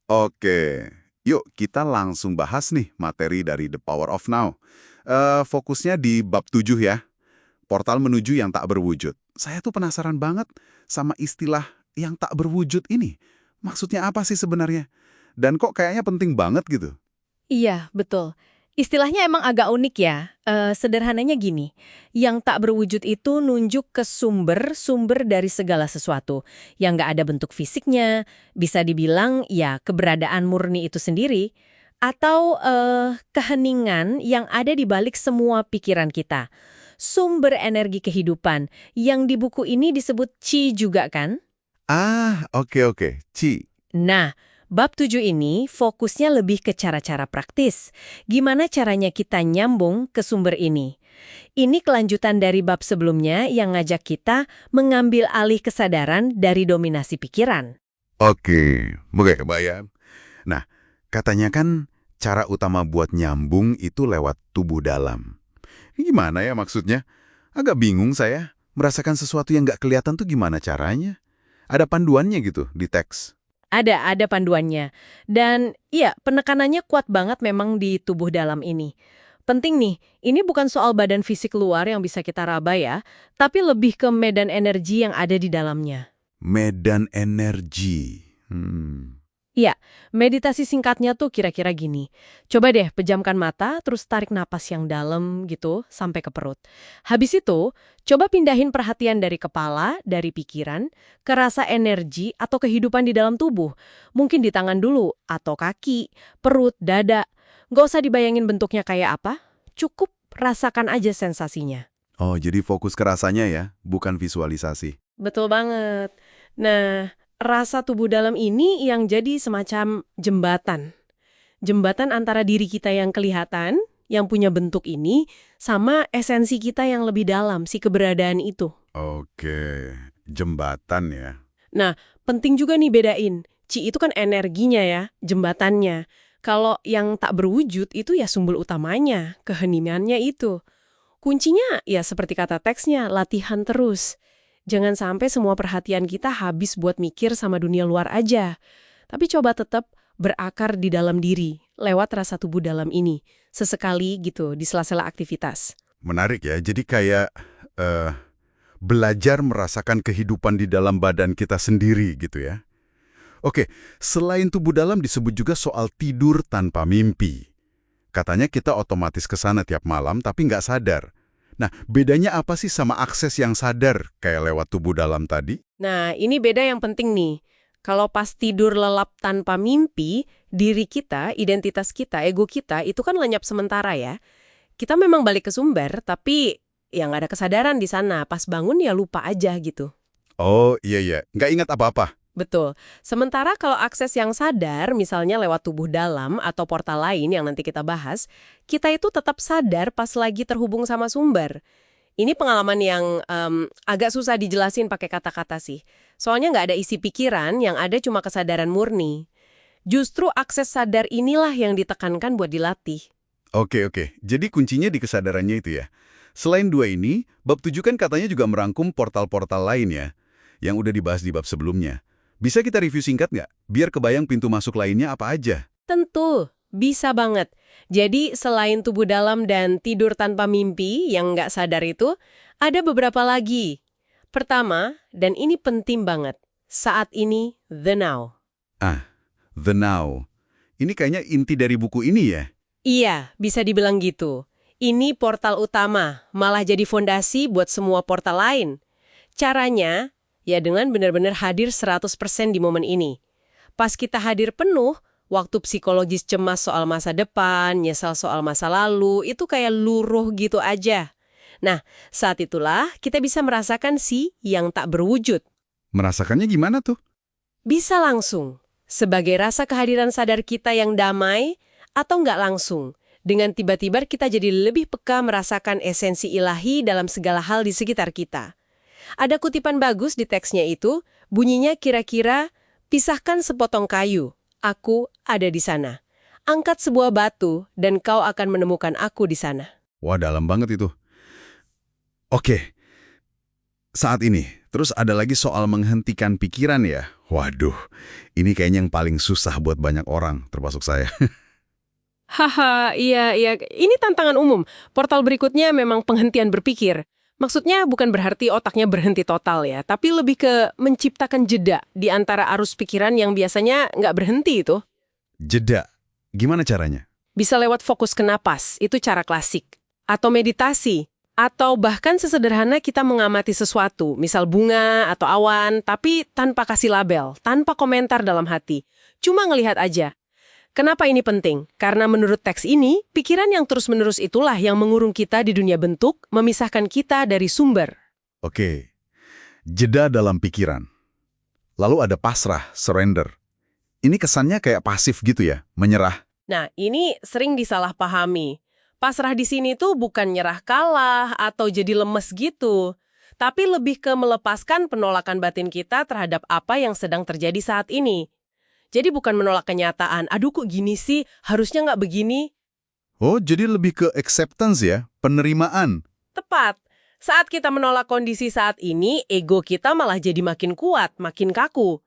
Oke, yuk kita langsung bahas nih materi dari The Power of Now. Fokusnya di bab 7 ya, portal menuju yang tak berwujud. Saya tuh penasaran banget sama istilah yang tak berwujud ini. Maksudnya apa sih sebenarnya? Dan kok kayaknya penting banget gitu? Iya, betul. Istilahnya emang agak unik ya. Sederhananya gini, yang tak berwujud itu nunjuk ke sumber-sumber dari segala sesuatu. Yang nggak ada bentuk fisiknya, bisa dibilang ya keberadaan murni itu sendiri. Atau keheningan yang ada di balik semua pikiran kita. Sumber energi kehidupan, yang di buku ini disebut Qi juga kan? Ah, oke oke. Nah, bab 7 ini fokusnya lebih ke cara-cara praktis. Gimana caranya kita nyambung ke sumber ini? Ini kelanjutan dari bab sebelumnya yang ngajak kita mengambil alih kesadaran dari dominasi pikiran. Oke, bayang. Nah, katanya kan cara utama buat nyambung itu lewat tubuh dalam. Ini gimana ya maksudnya? Agak bingung saya. Merasakan sesuatu yang nggak kelihatan tuh gimana caranya? Ada panduannya gitu di teks. Ada panduannya. Dan iya, penekanannya kuat banget memang di tubuh dalam ini. Penting nih, ini bukan soal badan fisik luar yang bisa kita raba ya, tapi lebih ke medan energi yang ada di dalamnya. Medan energi. Iya, meditasi singkatnya tuh kira-kira gini. Coba deh pejamkan mata, terus tarik napas yang dalam gitu, sampai ke perut. Habis itu, coba pindahin perhatian dari kepala, dari pikiran, ke rasa energi atau kehidupan di dalam tubuh. Mungkin di tangan dulu, atau kaki, perut, dada. Nggak usah dibayangin bentuknya kayak apa, cukup rasakan aja sensasinya. Oh, jadi fokus ke rasanya ya, bukan visualisasi. Betul banget. Nah, rasa tubuh dalam ini yang jadi semacam jembatan. Jembatan antara diri kita yang kelihatan, yang punya bentuk ini, sama esensi kita yang lebih dalam, si keberadaan itu. Oke, jembatan ya. Nah, penting juga nih bedain. Ci itu kan energinya ya, jembatannya. Kalau yang tak berwujud itu ya sumber utamanya, keheningannya itu. Kuncinya ya seperti kata teksnya, latihan terus. Jangan sampai semua perhatian kita habis buat mikir sama dunia luar aja. Tapi coba tetap berakar di dalam diri, lewat rasa tubuh dalam ini. Sesekali gitu, di sela-sela aktivitas. Menarik ya, jadi kayak eh, belajar merasakan kehidupan di dalam badan kita sendiri gitu ya. Oke, selain tubuh dalam disebut juga soal tidur tanpa mimpi. Katanya kita otomatis ke sana tiap malam tapi nggak sadar. Nah, bedanya apa sih sama akses yang sadar kayak lewat tubuh dalam tadi? Nah, ini beda yang penting nih. Kalau pas tidur lelap tanpa mimpi, diri kita, identitas kita, ego kita, itu kan lenyap sementara ya. Kita memang balik ke sumber, tapi ya nggak ada kesadaran di sana. Pas bangun ya lupa aja gitu. Oh iya iya, nggak ingat apa-apa. Betul. Sementara kalau akses yang sadar, misalnya lewat tubuh dalam atau portal lain yang nanti kita bahas, kita itu tetap sadar pas lagi terhubung sama sumber. Ini pengalaman yang agak susah dijelasin pakai kata-kata sih. Soalnya nggak ada isi pikiran, yang ada cuma kesadaran murni. Justru akses sadar inilah yang ditekankan buat dilatih. Oke oke, jadi kuncinya di kesadarannya itu ya. Selain dua ini, bab 7 kan katanya juga merangkum portal-portal lain ya, yang udah dibahas di bab sebelumnya. Bisa kita review singkat nggak? Biar kebayang pintu masuk lainnya apa aja. Tentu, bisa banget. Jadi selain tubuh dalam dan tidur tanpa mimpi yang nggak sadar itu, ada beberapa lagi. Pertama, dan ini penting banget, saat ini, the now. Ah, The Now. Ini kayaknya inti dari buku ini ya. Iya, bisa dibilang gitu. Ini portal utama, malah jadi fondasi buat semua portal lain. Caranya, ya dengan benar-benar hadir 100% di momen ini. Pas kita hadir penuh, waktu psikologis cemas soal masa depan, nyesal soal masa lalu, itu kayak luruh gitu aja. Nah, saat itulah kita bisa merasakan si yang tak berwujud. Merasakannya gimana tuh? Bisa langsung, sebagai rasa kehadiran sadar kita yang damai, atau nggak langsung. Dengan tiba-tiba kita jadi lebih peka merasakan esensi ilahi dalam segala hal di sekitar kita. Ada kutipan bagus di teksnya itu, bunyinya kira-kira, pisahkan sepotong kayu, aku ada di sana. Angkat sebuah batu, dan kau akan menemukan aku di sana. Wah, dalam banget itu. Oke, saat ini, terus ada lagi soal menghentikan pikiran ya. Waduh, ini kayaknya yang paling susah buat banyak orang, termasuk saya. Haha, iya, iya. Ini tantangan umum. Portal berikutnya memang penghentian berpikir. Maksudnya bukan berarti otaknya berhenti total ya, tapi lebih ke menciptakan jeda di antara arus pikiran yang biasanya nggak berhenti itu. Jeda. Gimana caranya? Bisa lewat fokus ke napas, itu cara klasik. Atau meditasi. Atau bahkan sesederhana kita mengamati sesuatu, misal bunga atau awan, tapi tanpa kasih label, tanpa komentar dalam hati. Cuma ngelihat aja. Kenapa ini penting? Karena menurut teks ini, pikiran yang terus-menerus itulah yang mengurung kita di dunia bentuk, memisahkan kita dari sumber. Oke, jeda dalam pikiran. Lalu ada pasrah, surrender. Ini kesannya kayak pasif gitu ya, menyerah. Nah, ini sering disalahpahami. Pasrah di sini tuh bukan nyerah kalah atau jadi lemes gitu, tapi lebih ke melepaskan penolakan batin kita terhadap apa yang sedang terjadi saat ini. Jadi bukan menolak kenyataan, aduh kok gini sih, harusnya nggak begini. Oh, jadi lebih ke acceptance ya, penerimaan. Tepat. Saat kita menolak kondisi saat ini, ego kita malah jadi makin kuat, makin kaku.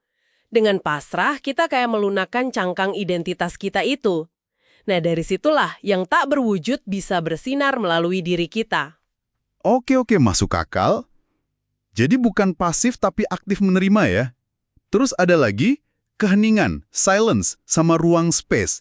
Dengan pasrah, kita kayak melunakkan cangkang identitas kita itu. Nah, dari situlah yang tak berwujud bisa bersinar melalui diri kita. Oke, masuk akal. Jadi bukan pasif tapi aktif menerima ya. Terus ada lagi, keheningan, silence, sama ruang space.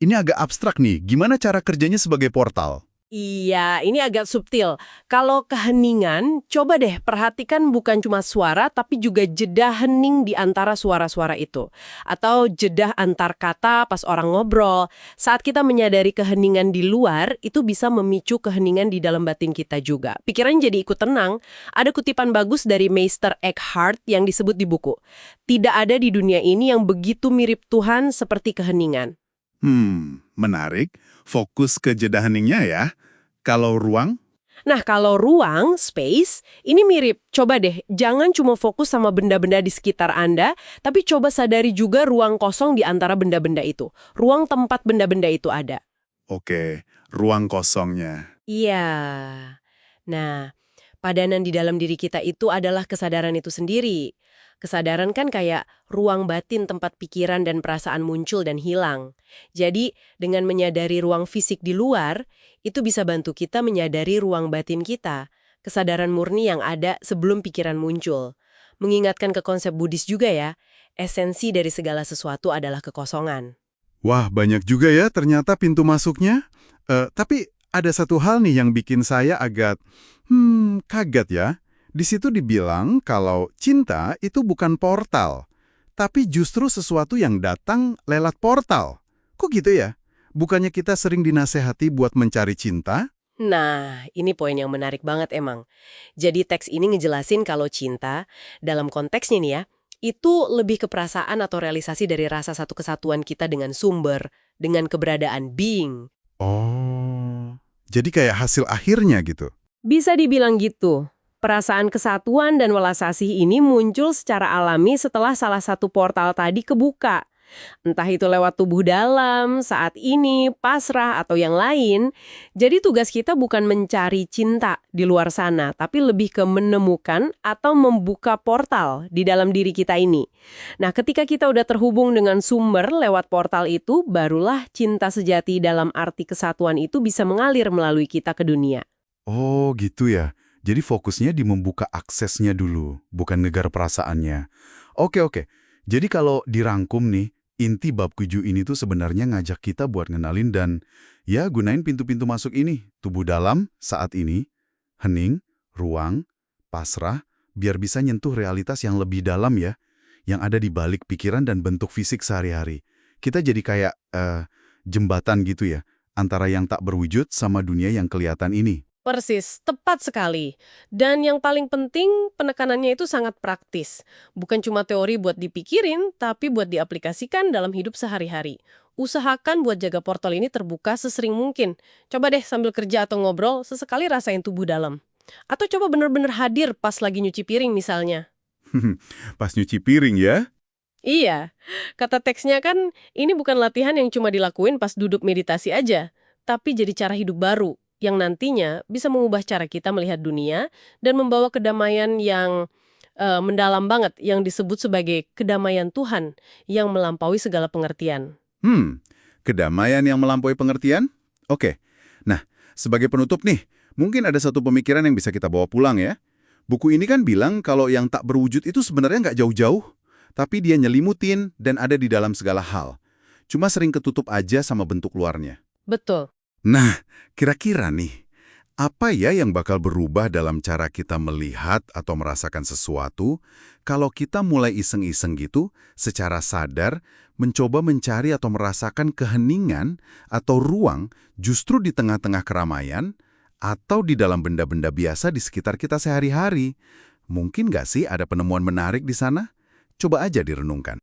Ini agak abstrak nih, gimana cara kerjanya sebagai portal? Iya, ini agak subtil. Kalau keheningan, coba deh perhatikan bukan cuma suara, tapi juga jeda hening di antara suara-suara itu. Atau jeda antar kata pas orang ngobrol. Saat kita menyadari keheningan di luar, itu bisa memicu keheningan di dalam batin kita juga. Pikiran jadi ikut tenang. Ada kutipan bagus dari Meister Eckhart yang disebut di buku. Tidak ada di dunia ini yang begitu mirip Tuhan seperti keheningan. Menarik. Fokus ke jeda heningnya ya. Kalau ruang? Nah, kalau ruang, space, ini mirip. Coba deh, jangan cuma fokus sama benda-benda di sekitar Anda, tapi coba sadari juga ruang kosong di antara benda-benda itu. Ruang tempat benda-benda itu ada. Oke, ruang kosongnya. Iya. Nah, padanan di dalam diri kita itu adalah kesadaran itu sendiri. Kesadaran kan kayak ruang batin tempat pikiran dan perasaan muncul dan hilang. Jadi, dengan menyadari ruang fisik di luar, itu bisa bantu kita menyadari ruang batin kita, kesadaran murni yang ada sebelum pikiran muncul. Mengingatkan ke konsep Buddhis juga ya, esensi dari segala sesuatu adalah kekosongan. Wah, banyak juga ya ternyata pintu masuknya. Tapi ada satu hal nih yang bikin saya agak, kaget ya. Di situ dibilang kalau cinta itu bukan portal, tapi justru sesuatu yang datang lewat portal. Kok gitu ya? Bukannya kita sering dinasehati buat mencari cinta? Nah, ini poin yang menarik banget emang. Jadi teks ini ngejelasin kalau cinta, dalam konteksnya nih ya, itu lebih ke perasaan atau realisasi dari rasa satu kesatuan kita dengan sumber, dengan keberadaan being. Oh, jadi kayak hasil akhirnya gitu. Bisa dibilang gitu. Perasaan kesatuan dan welas asih ini muncul secara alami setelah salah satu portal tadi kebuka. Entah itu lewat tubuh dalam, saat ini, pasrah, atau yang lain. Jadi tugas kita bukan mencari cinta di luar sana, tapi lebih ke menemukan atau membuka portal di dalam diri kita ini. Nah, ketika kita udah terhubung dengan sumber lewat portal itu, barulah cinta sejati dalam arti kesatuan itu bisa mengalir melalui kita ke dunia. Oh, gitu ya. Jadi fokusnya di membuka aksesnya dulu, bukan ngegar perasaannya. Oke. Jadi kalau dirangkum nih, inti bab 7 ini tuh sebenarnya ngajak kita buat ngenalin dan ya gunain pintu-pintu masuk ini. Tubuh dalam saat ini, hening, ruang, pasrah, biar bisa nyentuh realitas yang lebih dalam ya, yang ada di balik pikiran dan bentuk fisik sehari-hari. Kita jadi kayak jembatan gitu ya, antara yang tak berwujud sama dunia yang kelihatan ini. Persis, tepat sekali. Dan yang paling penting, penekanannya itu sangat praktis. Bukan cuma teori buat dipikirin, tapi buat diaplikasikan dalam hidup sehari-hari. Usahakan buat jaga portal ini terbuka sesering mungkin. Coba deh sambil kerja atau ngobrol, sesekali rasain tubuh dalam. Atau coba bener-bener hadir pas lagi nyuci piring misalnya. Pas nyuci piring ya? Iya, kata teksnya kan ini bukan latihan yang cuma dilakuin pas duduk meditasi aja, tapi jadi cara hidup baru yang nantinya bisa mengubah cara kita melihat dunia dan membawa kedamaian yang mendalam banget yang disebut sebagai kedamaian Tuhan yang melampaui segala pengertian. Kedamaian yang melampaui pengertian? Oke. Nah, sebagai penutup nih, mungkin ada satu pemikiran yang bisa kita bawa pulang ya. Buku ini kan bilang kalau yang tak berwujud itu sebenarnya nggak jauh-jauh, tapi dia nyelimutin dan ada di dalam segala hal. Cuma sering ketutup aja sama bentuk luarnya. Betul. Nah, kira-kira nih, apa ya yang bakal berubah dalam cara kita melihat atau merasakan sesuatu kalau kita mulai iseng-iseng gitu, secara sadar, mencoba mencari atau merasakan keheningan atau ruang justru di tengah-tengah keramaian atau di dalam benda-benda biasa di sekitar kita sehari-hari? Mungkin nggak sih ada penemuan menarik di sana? Coba aja direnungkan.